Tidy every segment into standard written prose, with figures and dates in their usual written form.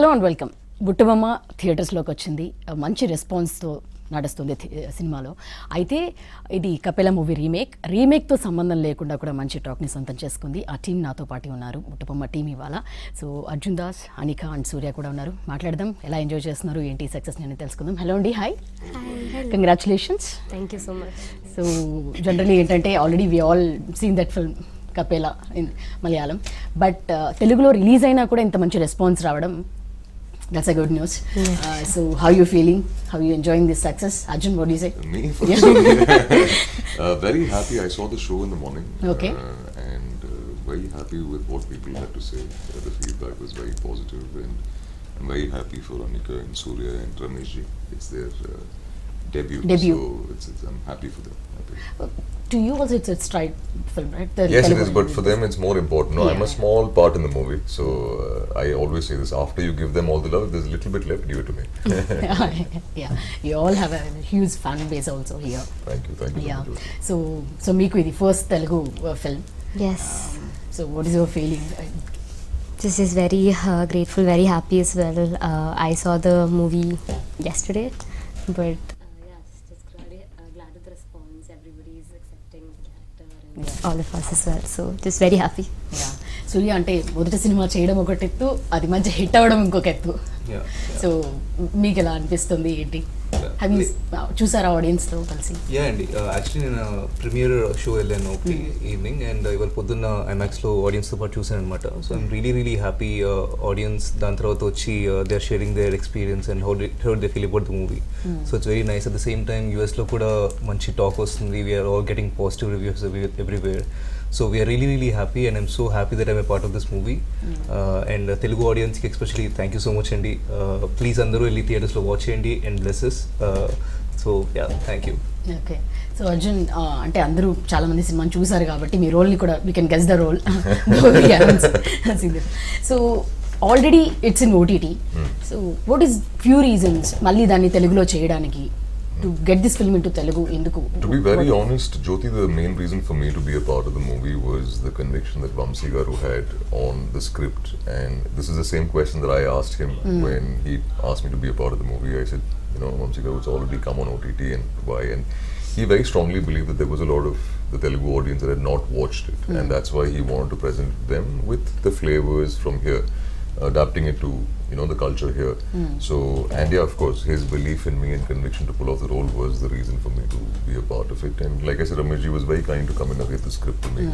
Hello and welcome. బుట్ట బొమ్మ థియేటర్స్లోకి వచ్చింది, మంచి రెస్పాన్స్తో నడుస్తుంది సినిమాలో. అయితే ఇది కపిల మూవీ రీమేక్తో సంబంధం లేకుండా కూడా మంచి టాక్ని సొంతం చేసుకుంది. ఆ టీం నాతో పాటు ఉన్నారు, బుట్ట బొమ్మ టీం ఇవాళ. సో అర్జున్ దాస్, అనిక అండ్ సూర్య కూడా ఉన్నారు. మాట్లాడదాం, ఎలా ఎంజాయ్ చేస్తున్నారు, ఏంటి సక్సెస్ నేను తెలుసుకుందాం. హలో అండి, hi, congratulations. Thank you so much. So generally ఏంటంటే already we all seen that film Kapela in Malayalam, but తెలుగులో రిలీజ్ అయినా కూడా ఇంత మంచి రెస్పాన్స్ రావడం, that's a good news. So how you feeling, how you enjoying this success? Arjun, what do you say? Me very happy. I saw the show in the morning. Okay. And very happy with what people had to say. The feedback was very positive, and I'm very happy for Anikha and Surya and Rameshji. It's their debut. So I'm happy for them. To you also it's a stride film, right? Yes, it is, but for them it's more important. No, I'm a small part in the movie, so I always say this: after you give them all the love, there's a little bit left, give it to me. Yeah, you all have a huge fan base also here. Thank you. Yeah. So meeku idi first Telugu film. Yes. So what is your feeling? Just is very grateful, very happy as well. I saw the movie yesterday, but just glad with the response. Everybody is accepting the character and all of us as well. So just very happy. Yeah. సూర్య అంటే మొదటి cinema చేయడం ఒక ఎత్తు, అది మంచి hit అవ్వడం ఇంకొక ఎత్తు. సో మీకు ఎలా అనిపిస్తుంది, ఏంటి? చూసారా ఆడియన్స్తో కలిసి? అండి, యాక్చువల్లీ నేను ప్రీమియర్ షో వెళ్ళాను ఈవినింగ్, అండ్ ఇవాళ పొద్దున్న ఐమాక్స్లో ఆడియన్స్తో పాటు చూసాను అనమాట. So I'm really happy. Audience దాని తర్వాత వచ్చి they are sharing their experience and how they feel about the movie. So it's very nice. At the same time యూఎస్లో కూడా మంచి టాక్ వస్తుంది. We are all getting positive reviews everywhere. So we are really happy, and I'm so happy that I'm a part of this movie. And Telugu audience ki especially thank you so much andi. Please andaru elli theaters lo watch cheyandi and bless us. So yeah, thank you. Okay. So Arjun, అంటే అందరూ చాలా మంది సినిమాని చూసారు కాబట్టి మీ రోల్ని కూడా we can guess the role. So already it's in OTT. So what is few reasons మళ్ళీ దాన్ని తెలుగులో చేయడానికి, to get this film into Telugu? To be very honest, Jyoti, the main reason for me to be a part of the movie was the conviction that Vamsi Garu had on the script, and this is the same question that I asked him when he asked me to be a part of the movie. I said, Vamsi Garu, it's already come on OTT, and why? And he very strongly believed that there was a lot of the Telugu audience that had not watched it, and that's why he wanted to present them with the flavors from here, adapting it to the culture here. So, and yeah, of course, his belief in me and conviction to pull off the role was the reason for me to be a part of it. And like I said, Rameshji was very kind to come and narrate the script to me,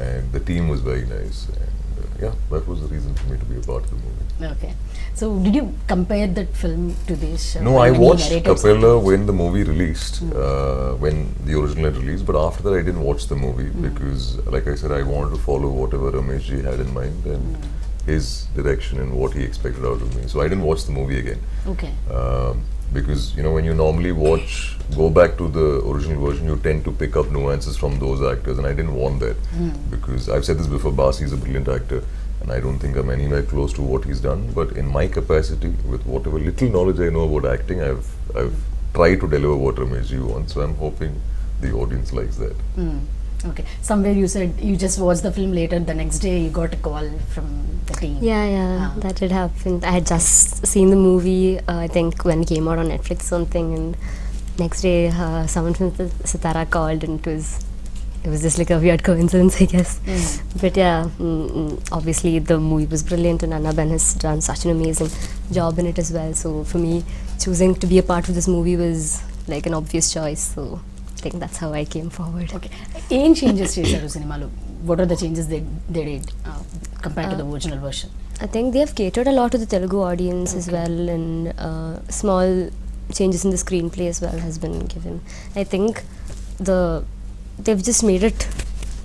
and the team was very nice, and yeah, that was the reason for me to be a part of the movie. Okay. So did you compare that film to this? No, I watched Kapela when the movie released, when the original had released, but after that I didn't watch the movie because, like I said, I wanted to follow whatever Rameshji had in mind and his direction and what he expected out of me. So I didn't watch the movie again. Okay. Because when you normally go back to the original version, you tend to pick up nuances from those actors, and I didn't want that because I've said this before. Basi is a brilliant actor, and I don't think I'm anywhere close to what he's done. But in my capacity, with whatever little knowledge I know about acting, I've tried to deliver what Rameshji wants. So I'm hoping the audience likes that. Okay. Somewhere you said you just watched the film later. The next day you got a call from the team. Yeah, that did happen. I had just seen the movie, I think when it came out on Netflix or something, and next day someone from Sitara called, and it was just like a weird coincidence, I guess. But yeah, obviously the movie was brilliant, and Anna has done such an amazing job in it as well. So for me, choosing to be a part of this movie was like an obvious choice. So I think that's how I came forward. Okay. ఏం changes చేశారు సినిమాలో? What are the changes they did compared to the original version? I think they have catered a lot to the Telugu audience as well, and small changes in the screenplay as well has been given. I think they've just made it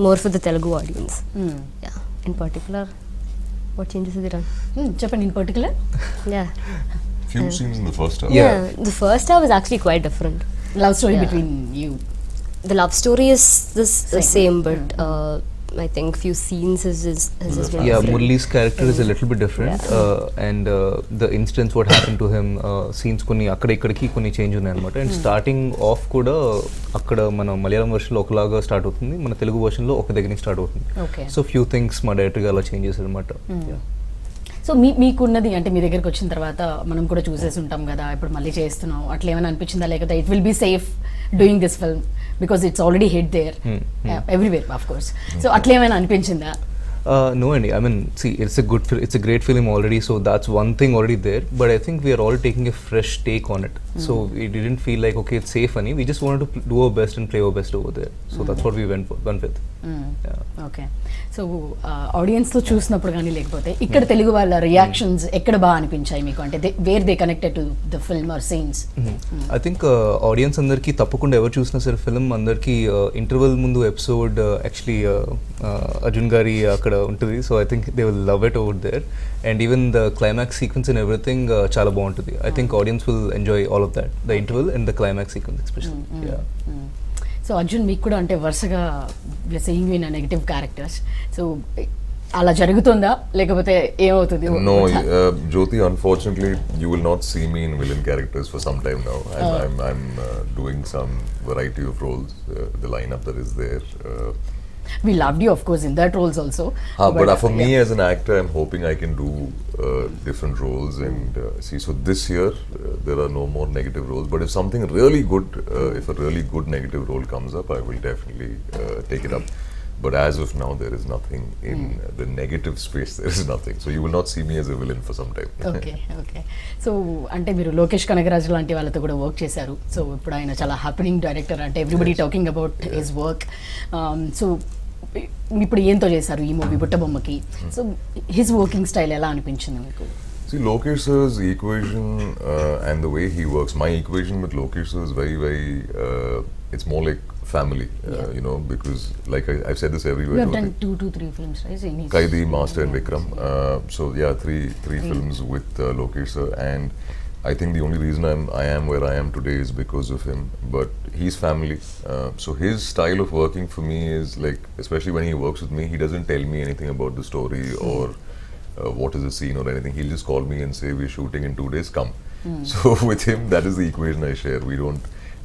more for the Telugu audience. Yeah. In particular, what changes have they done? Japan in particular? Yeah. Few scenes in the first half. Yeah. The first half was actually quite different. Love story between you. The love story is the same, but I think few scenes has been different. Murli's character is a little bit different, and the instance what happened to him, scenes konni akkada ikkadiki konni change unnai anamata. And starting off kuda akkada mana Malayalam version lo okalaga start avutundi, mana Telugu version lo oka daggara start avutundi. Okay. So few things ma director ga ala changes anamata. Yeah. So మీకున్నది అంటే మీ దగ్గరికి వచ్చిన తర్వాత మనం కూడా చూసేసి ఉంటాం కదా, ఇప్పుడు మళ్ళీ చేస్తున్నాం అట్లా ఏమైనా అనిపించిందా, లేకపోతే it will be safe doing this film because it's already hit there everywhere of course, so అట్లా ఏమైనా అనిపించిందా? No, Andy. I mean, see, it's a great film already, so that's one thing already there. But I think we are all taking a fresh take on it. So we didn't feel like, okay, it's safe, Andy. We just wanted to do our best and play our best over there. So that's what we went with. Okay. So ఆడియన్స్తో చూసినప్పుడు కానీ లేకపోతే ఇక్కడ తెలుగు వాళ్ళ reactions ఎక్కడ బాగా అనిపించాయి మీకు, అంటే where they connected to the film or scenes? I think audience అందరికీ తప్పకుండా ఎవరు చూసినా సరే ఫిల్మ్ అందరికీ ఇంటర్వెల్ ముందు ఎపిసోడ్ యాక్చువల్లీ అర్జున్ గారి అక్కడ ఉంటుంది. So I think they will love it over there, and even the climax sequence and everything చాలా బాగుంటుంది. I think audience will enjoy all of that, the interval and the climax sequence especially. So Arjun మీకు కూడా అంటే వరుసగా seeing in negative characters, so అలా జరుగుతుందా లేకపోతే ఏమవుతుంది? No, Jyoti, unfortunately, you will not see me in villain characters for some time now. I'm doing some variety of roles. The lineup that is there. We loved you, of course, in that roles also. But for me as an actor, I'm hoping I can do different roles and see. So this year there are no more negative roles. But if something really good, if a really good negative role comes up, I will definitely take it up. But as of now, there is nothing in the negative space. There is nothing. So you will not see me as a villain for some time. Okay okay. So అంటే మీరు లోకేష్ కనగరాజు లాంటి వాళ్ళతో కూడా work చేశారు. So ఇప్పుడు ఆయన చాలా happening director, అంటే everybody talking about his work. So ఇప్పుడు ఏంతో చేశారు ఈ మూవీ బుట్ట బొమ్మకి. సో హిస్ వర్కింగ్ స్టైల్ ఎలా అనిపించింది మీకు? See, Lokesh sir's equation and the way he works, my equation with Lokesh sir is very, it's more like family, you know, because like I've said this everywhere. You have done 2 to 3 films, right? In his Kaidi, Master and Vikram. So yeah, three films with Lokesh sir, and I think the only reason I am where I am today is because of him. But he's family. So his style of working for me is like, especially when he works with me, he doesn't tell me anything about the story or what is the scene or anything. He'll just call me and say, we're shooting in 2 days, come. So with him, that is the equation I share. We don't,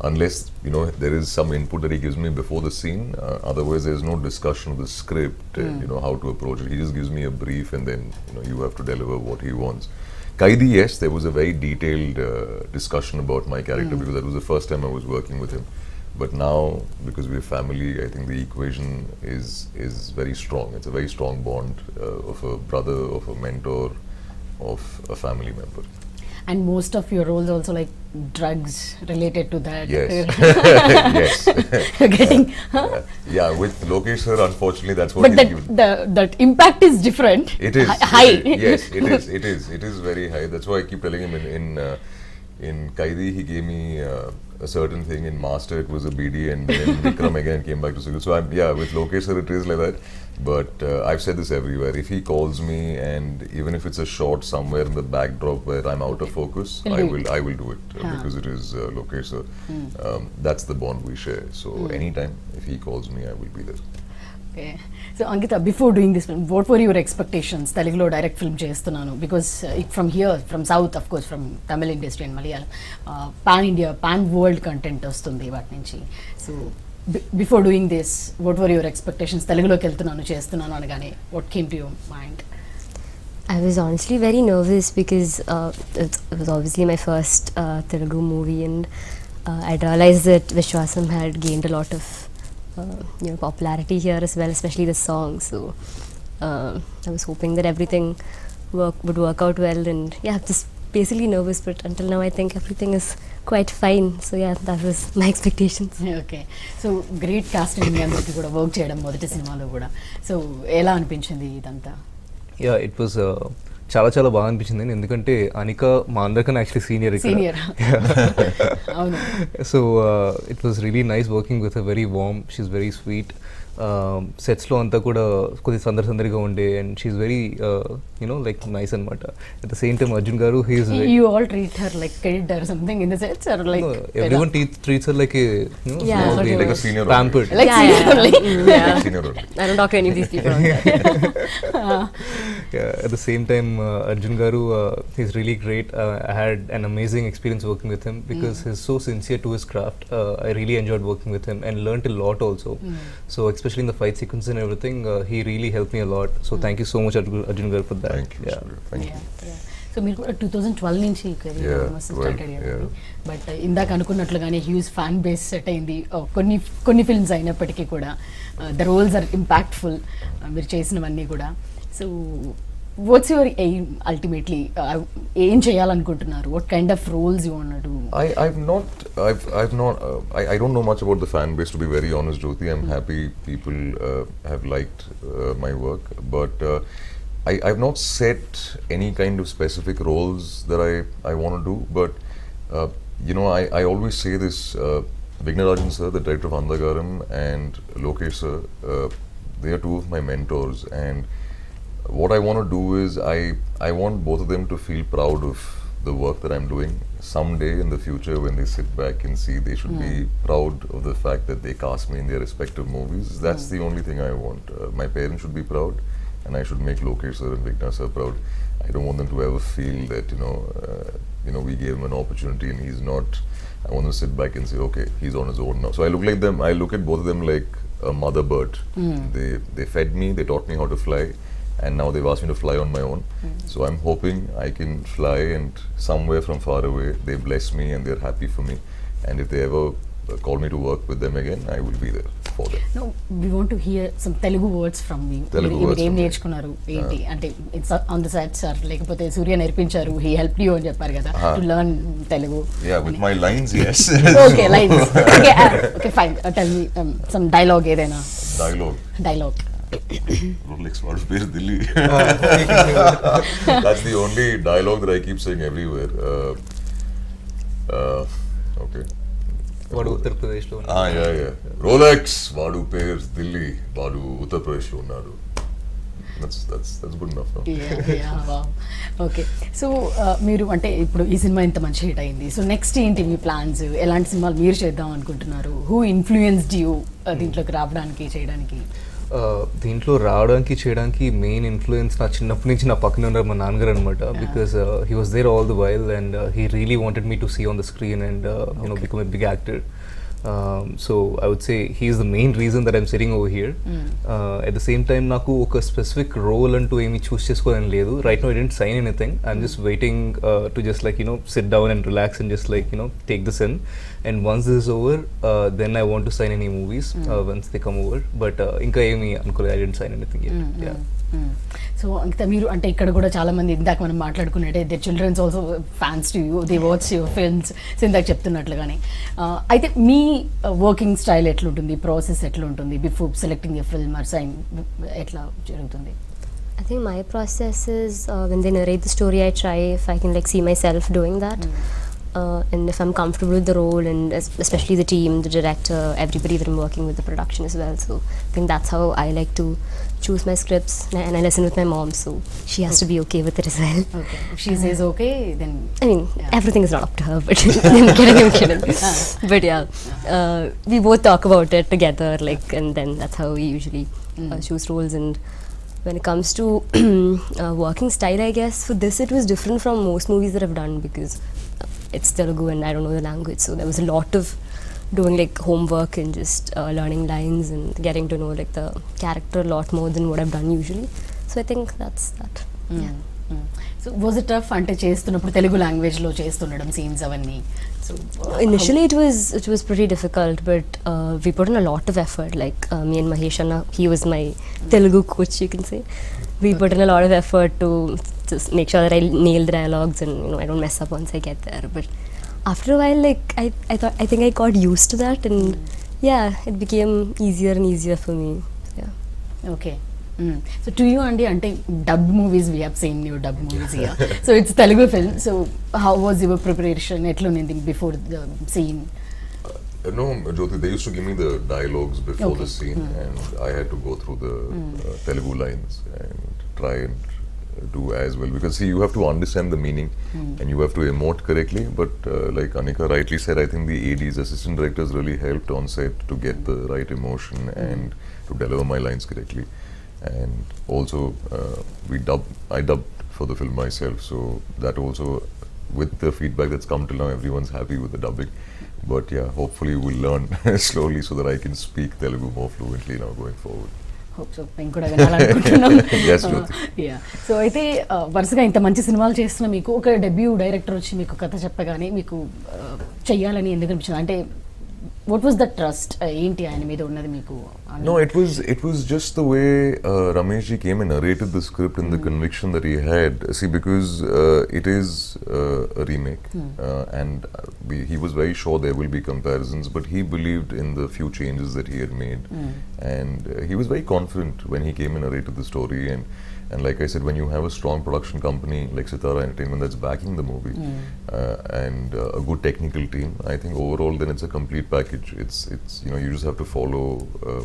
unless, you know, there is some input that he gives me before the scene, otherwise there's no discussion of the script, you know, how to approach it. He just gives me a brief and then, you know, you have to deliver what he wants. Kaidi, yes, there was a very detailed discussion about my character because that was the first time I was working with him. But now, because we're family, I think the equation is very strong. It's a very strong bond of a brother, of a mentor, of a family member. And most of your roles also like drugs related to that. Yes. Yes. You're getting yeah, with Lokesh sir, unfortunately, that's what but that impact is different. It is high. Yes, it is very high. That's why I keep telling him in Kaidi he gave me a certain thing. In Master it was a BD, and then Vikram again came back to Surya. So with Lokesh sir it is like that. But I've said this everywhere. If he calls me, and even if it's a shot somewhere in the backdrop where I'm out of focus, I will do it because it is Lokesh sir. That's the bond we share. So anytime if he calls me, I will be there. Okay. So Ankita, before doing this film, what were your expectations? Telugulo direct film చేస్తున్నాను because from here, from south, of course, from Tamil industry and Malayalam, pan India, pan world content వస్తుంది వాటి నుంచి. So before doing this, what were your expectations? Teluguloకి వెళ్తున్నాను చేస్తున్నాను అనగానే what came to your mind? I was honestly very nervous because it was obviously my first Telugu movie, and I realized that Vishwasam had gained a lot of popularity here as well, especially the song. So I was hoping that everything would work out well, and yeah, just basically nervous, but until now I think everything is quite fine. So yeah, that was my expectations. Okay. So great casting మీ అందరికీ కూడా work చేయడం మొదటి సినిమాలో కూడా. So ఎలా అనిపించింది ఇదంతా? యా, ఇట్ వాజ్ చాలా చాలా బాగా అనిపించింది, ఎందుకంటే అనిక మా అందరికన్నా యాక్చువల్లీ సీనియర్ అవును. So it was really nice working with a very warm, she's very sweet. సెట్స్లో అంతా కూడా కొద్దిగా సందడిగా ఉండే, and she's very like nice అనమాట. At the same time Arjun garu he's you all treat her like kid or something in the sets or like everyone treats her like a like a senior pampered. like senior only. I don't talk to any of these people on that. Yeah, at the same time, Arjun garu, he's really great. I had an amazing experience working with him because he's so sincere to his craft. I really enjoyed working with him and learnt a lot also. So especially especially in the fight sequence and everything. He really helped me a lot. So thank you so much, Arjun Garu, for that. Thank you, Yeah. Surya. Thank you. So మీరు కూడా 2012 నుంచి Yeah, start 12, అయ్యారు. But ఇందాక అనుకున్నట్లుగానే huge fan base set అయింది. కొన్ని films అయినప్పటికీ కూడా the roles are impactful మీరు చేసినవన్నీ కూడా. So what's your aim ultimately? ఏం చేయాలనుకుంటున్నారు? What kind of roles you want to? I don't know much about the fan base, to be very honest, Jyoti. I'm happy people have liked my work, but I've not set any kind of specific roles that I want to do. But I always say this: Arjun sir, the director of Andagaram, and Lokesh sir, they are two of my mentors, and what I want to do is I want both of them to feel proud of the work that I'm doing. Someday in the future, when they sit back and see, they should be proud of the fact that they cast me in their respective movies. That's the only thing I want. My parents should be proud, and I should make Lokesh sir and Vigna sir proud. I don't want them to ever feel that we gave him an opportunity and he's not. I want them to sit back and say, okay, he's on his own now. So I look at both of them like a mother bird. They fed me, they taught me how to fly, and now they've asked me to fly on my own. So I'm hoping I can fly, and somewhere from far away they bless me and they're happy for me. And if they ever call me to work with them again, I will be there for them. No, we want to hear some Telugu words from you. Telugu మీరు words ఏం from me. నేర్చుకున్నారు ఏంటి అంటే it's on the set sir, లేకపోతే సూర్య నేర్పించారు, he help you అని చెప్పారు కదా to learn Telugu? Yeah, with my lines, yes. Okay lines. Okay fine, tell me some dialogue ఏదైనా. డైలాగ్ Rolex వాడు పేరు Delhi. That's the only dialogue that I keep saying everywhere. Okay. వాడు ఉత్తరప్రదేశ్లో Yeah. Rolex వాడు పేరు ఢిల్లీ, వాడు ఉత్తరప్రదేశ్లో ఉన్నాడు. That's good enough, no? Okay. So మీరు అంటే ఇప్పుడు ఈ సినిమా ఇంత మంచి హిట్ అయింది. సో నెక్స్ట్ ఏంటి మీ ప్లాన్స్? ఎలాంటి సినిమాలు మీరు చేద్దాం అనుకుంటున్నారు? హూ ఇన్ఫ్లుయెన్స్డ్ యూ దీంట్లోకి రావడానికి, చేయడానికి? దీంట్లో రావడానికి చేయడానికి మెయిన్ ఇన్ఫ్లుయెన్స్ నా చిన్నప్పటి నుంచి నా పక్కన ఉన్నారు మా నాన్నగారు అనమాట. Because he was there all the while and he really wanted me to see on the screen and become a big actor. So I would say he is the main reason that I'm sitting over here. At the same time, నాకు ఒక specific role అంటూ ఏమి చూస్ చేసుకోవాలని లేదు. Right now I didn't sign anything. I'm just waiting to just sit down and relax and just take this in. And once this is over, then I want to sign any movies once they come over. But ఇంకా ఏమి అనుకోలేదు. I didn't sign anything yet. Yeah. So అంత మీరు అంటే ఇక్కడ కూడా చాలా మంది ఇందాక మనం మాట్లాడుకున్నట్టే they children's also fans to you, they watch your films. So ఇందాక చెప్తున్నట్లుగానే అయితే మీ వర్కింగ్ స్టైల్ ఎట్లుంటుంది, ప్రాసెస్ ఎట్లుంటుంది before selecting a film or sign, ఎట్లా జరుగుతుంది? I think my process is when they narrate the story, I try if I can see myself doing that. And if I'm comfortable with the role, and especially the team, the director, everybody that I'm working with, the production as well. So I think that's how I like to choose my scripts, and I listen with my mom, so she has to be okay with it as well. Okay. If she says okay, then I mean, everything is not up to her, but I'm kidding. But yeah, we both talk about it together, and then that's how we usually choose roles. And when it comes to working style, I guess for this it was different from most movies that I've done because it's Telugu and I don't know the language, so there was a lot of doing homework and just learning lines and getting to know the character a lot more than what I've done usually. So I think that's that. Yeah. So was it tough అంటే చేస్తున్నప్పుడు తెలుగు లాంగ్వేజ్లో చేస్తుండడం scenes అవన్నీ? So initially it was pretty difficult, but we put in a lot of effort. Me and Mahesh Anna, he was my Telugu coach, you can say. We put in a lot of effort to just make sure that I nail the dialogues and I don't mess up once I get there. But after a while, I think I got used to that, and yeah, it became easier and easier for me. Yeah. Okay. So to you, Andy, ante dubbed movies, we have seen your dubbed movies here. So it's Telugu film. So how was your preparation? Etlunindi before the scene? No, Jyoti, they used to give me the dialogues before Okay. the scene, and I had to go through the Telugu lines and try and do as well, because see, you have to understand the meaning and you have to emote correctly. But like Anikha rightly said, I think the ADs, assistant directors, really helped on set to get the right emotion and to deliver my lines correctly. And also I dubbed for the film myself, so that also with the feedback that's come till now, everyone's happy with the dubbing. But yeah, hopefully we'll learn slowly so that I can speak Telugu more fluently now going forward. Hope so మేము కూడా వినాలనుకుంటున్నాం. Yes, Jyoti. Yeah so అయితే వరుసగా ఇంత మంచి సినిమాలు చేస్తున్న మీకు ఒక డెబ్యూ డైరెక్టర్ వచ్చి మీకు కథ చెప్పగానే మీకు చెయ్యాలని ఎందుకు అనిపించింది? అంటే వాట్ వాస్ ద ట్రస్ట్ ఏంటి ఆయన మీద ఉన్నది మీకు? No, it was just the way Ramesh ji came and narrated the script and the conviction that he had. See, because it is a remake, and he was very sure there will be comparisons, but he believed in the few changes that he had made, and he was very confident when he came and narrated the story. And like I said, when you have a strong production company like Sitara Entertainment that's backing the movie, and a good technical team, I think overall then it's a complete package. It's you know, you just have to follow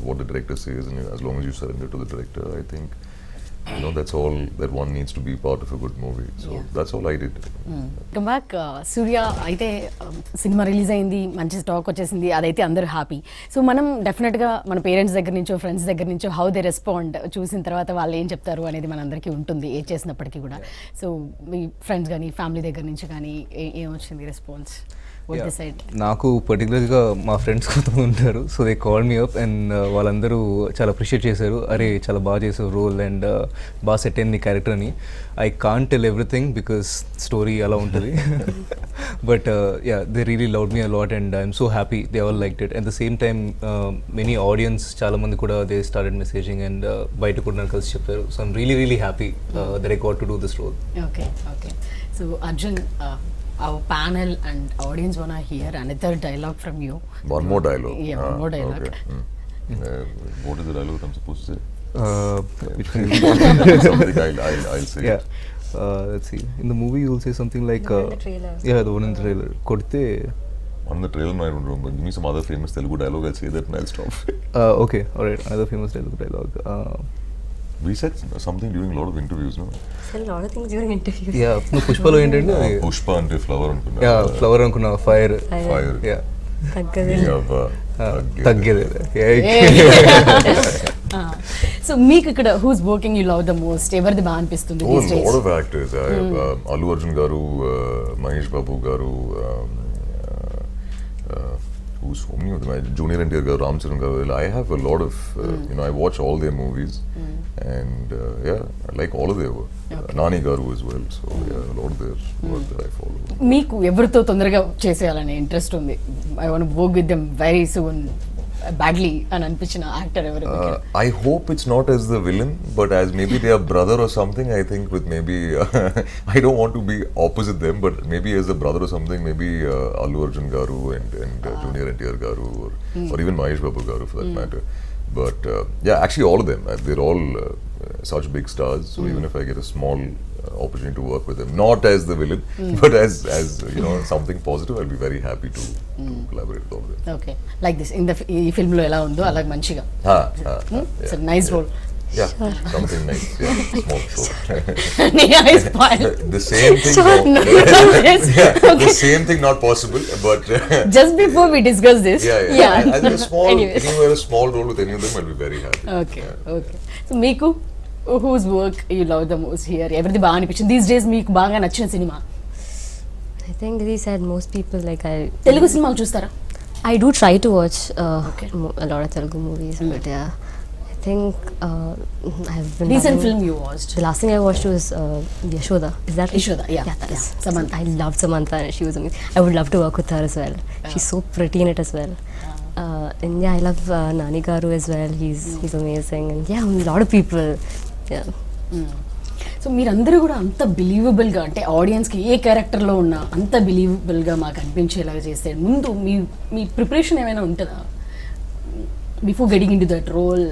what the director says, and as long as you surrender to the director, I think, you know, that's all that one needs to be part of a good movie. So that's all I did. Come back Surya అయితే సినిమా release అయింది, మంచి stock వచ్చేసింది, అదైతే అందరూ happy. So మనం డెఫినెట్గా మన పేరెంట్స్ దగ్గర నుంచో ఫ్రెండ్స్ దగ్గర నుంచో హౌ దే రెస్పాండ్ చూసిన తర్వాత వాళ్ళు ఏం చెప్తారు అనేది మనందరికీ ఉంటుంది ఏ చేసినప్పటికీ కూడా. సో మీ ఫ్రెండ్స్ కానీ ఫ్యామిలీ దగ్గర నుంచి కానీ ఏమొచ్చింది రెస్పాన్స్? నాకు పర్టికులర్గా మా ఫ్రెండ్స్ కొంతమంది ఉంటారు, so they call me up and వాళ్ళందరూ చాలా అప్రిషియేట్ చేశారు. అరే చాలా బాగా చేసావు రోల్ అండ్ బాగా సెట్ అయింది క్యారెక్టర్ అని. I can't tell everything because story అలా ఉంటుంది. But yeah, they really loved me a lot and I'm so happy they all liked it. At the same time many audience చాలామంది కూడా they started messaging and బయట కూడా నాకు కలిసి చెప్పారు. So I'm really really happy that I got to do this role. Okay okay. So Arjun, our panel and audience wanna hear another dialogue from you. One more dialogue. Yeah, one more dialogue. Okay. What is the dialogue that I'm supposed to say? Which one? Something I'll say. Yeah. Let's see. In the movie, you will say something like. The one in the trailer. Yeah, the one in the trailer. Kodte. On the trailer, no, I don't remember. Give me some other famous Telugu dialogue. I'll say that and I'll stop. Okay, all right. Another famous Telugu dialogue. We said something during a lot of interviews, no? Said a lot of things during interviews. Yeah, no, Pushpalo ఏంటంటే Pushpa ante flower అనుకున్నా. Yeah, flower అనుకున్నా, fire. Fire. Yeah. తగ్గదే. తగ్గేదే. So మీకు ఇక్కడ who's working you love the most? ఎవరిది బాగా అనిపిస్తుంది? Oh, a lot of actors. Allu Arjun garu, Mahesh Babu garu, who's so many of them? Junior NTR garu, Ram Charan garu. I have a lot of, you know, I watch all their movies, and yeah, I like all of their work. Nani garu as well. So yeah, a lot of their work that I follow. మీకు ఎవరితో తొందరగా చేసేయాలనే interest ఉంది? I want to work with them very soon badly అని అనిపించిన actor ఎవరు? I hope it's not as the villain, but as maybe their brother or something. I think with maybe I don't want to be opposite them, but maybe as a brother or something. Maybe Allu Arjun garu and Junior NTR garu, or even Mahesh Babu garu for that matter. But yeah, actually all of them. They're all such big stars. So even if I get a small opportunity to work with them, not as the villain, but as you know, something positive, I'll be very happy to collaborate with all of them. Okay, like this in the ఈ film లో ఎలా ఉందో అలాగే మంచిగా. It's nice role. Yeah, something nice. Yeah, small short. The same thing. No, yes. Yeah, the same thing not possible, but just before we discuss this. Yeah. And a small, anywhere a small role with any of them, I'll be very happy. Okay. So మీకు whose work you love the most here? ఎవరిది బాగా అనిపించింది? These days మీకు బాగా నచ్చిన cinema? I think they said most people like Telugu సినిమాలు చూస్తారా? I do try to watch a lot of Telugu movies, but yeah, I think I've been Recent film you watched? The last thing I watched was Yashoda. Is that Yashoda? Yeah, that is. Samantha. I loved Samantha and she was amazing. I would love to work with her as well. She's so pretty in it as well. And yeah, I love Nani Garu as well. He's amazing, and yeah, a lot of people. Yeah. So మీరందరూ కూడా అంత బిలీవబుల్గా, అంటే ఆడియన్స్కి ఏ క్యారెక్టర్లో ఉన్నా అంత బిలీవబుల్గా మాకు అనిపించేలాగా చేస్తే ముందు మీ ప్రిపరేషన్ ఏమైనా ఉంటుందా before getting into that role?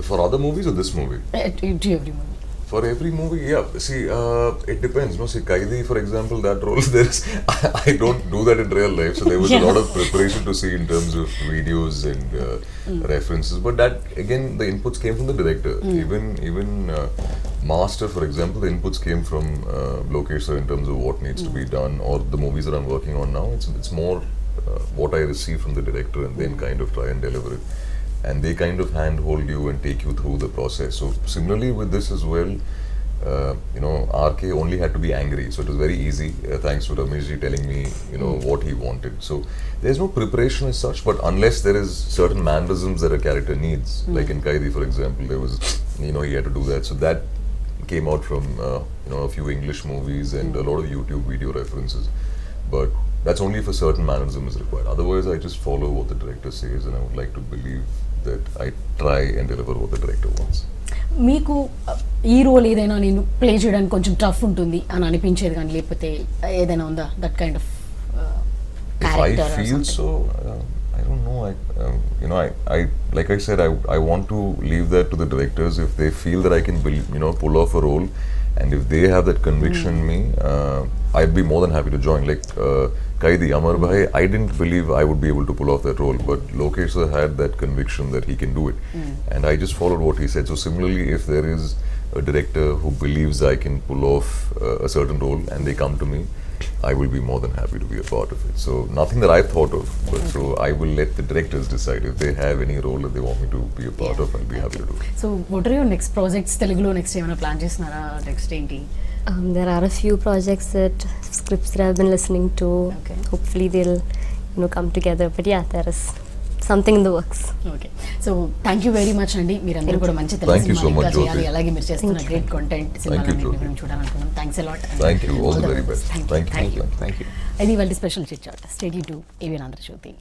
For other movies or this movie? To every movie. For every movie, yeah. See, it depends. No, see, Kaidi, for example, that role, I don't do that in real life, so there was a lot of preparation to see in terms of videos and references. But that, again, the inputs came from the director. Even Master, for example, the inputs came from Lokesh sir in terms of what needs to be done, or the movies that I'm working on now. It's more what I receive from the director and then kind of try and deliver it. And they kind of handhold you and take you through the process. So similarly with this as well, RK only had to be angry, so it was very easy. Thanks to Ramesh ji telling me, what he wanted. So there's no preparation as such, but unless there is certain mannerisms that a character needs, like in Kaidi, for example, there was, he had to do that. So that came out from, a few English movies and a lot of YouTube video references. But that's only if a certain mannerism is required. Otherwise, I just follow what the director says, and I would like to believe that I try and deliver what the director wants. మీకు ఈ role ఏదైనా నేను play చేయడానికి కొంచెం tough ఉంటుంది అని అనిపించేది కానీ లేకపోతే ఏదైనా ఉందా that kind of If I feel so, I don't know. I like I said, I want to leave that to the directors. If they feel that I can pull off a role, and if they have that conviction in me, I'd be more than happy to join. Like Kaidi, Amar Bhai, I didn't believe I would be able to pull off that role, but Lokesh sir had that conviction that he can do it, and I just followed what he said. So similarly, if there is a director who believes I can pull off a certain role and they come to me, I will be more than happy to be a part of it. So nothing that I've thought of, but so I will let the directors decide. If they have any role that they want me to be a part of, I'll be happy to do it. So what are your next projects తెలుగులో next ఏమైనా plan చేస్తున్నారా next ఏంటి There are a few projects that scripts that I've been listening to. Okay. Hopefully they'll come together. But yeah, there is something in the works. Okay so thank you very much అండి మీరందరూ కూడా మంచి Telugu Thank you so సినిమాలు ఇంకా much, Jyoti. చేయాలి అలాగే మీరు చేస్తున్న గ్రేట్ కంటెంట్ Jyoti. సినిమాలను చూడాలనుకున్నాం thanks a lot Thank you. All the very best. Thank you. Thank you. ఇది వాళ్ళ special chit chat stadium to ABN Andhra Jyothi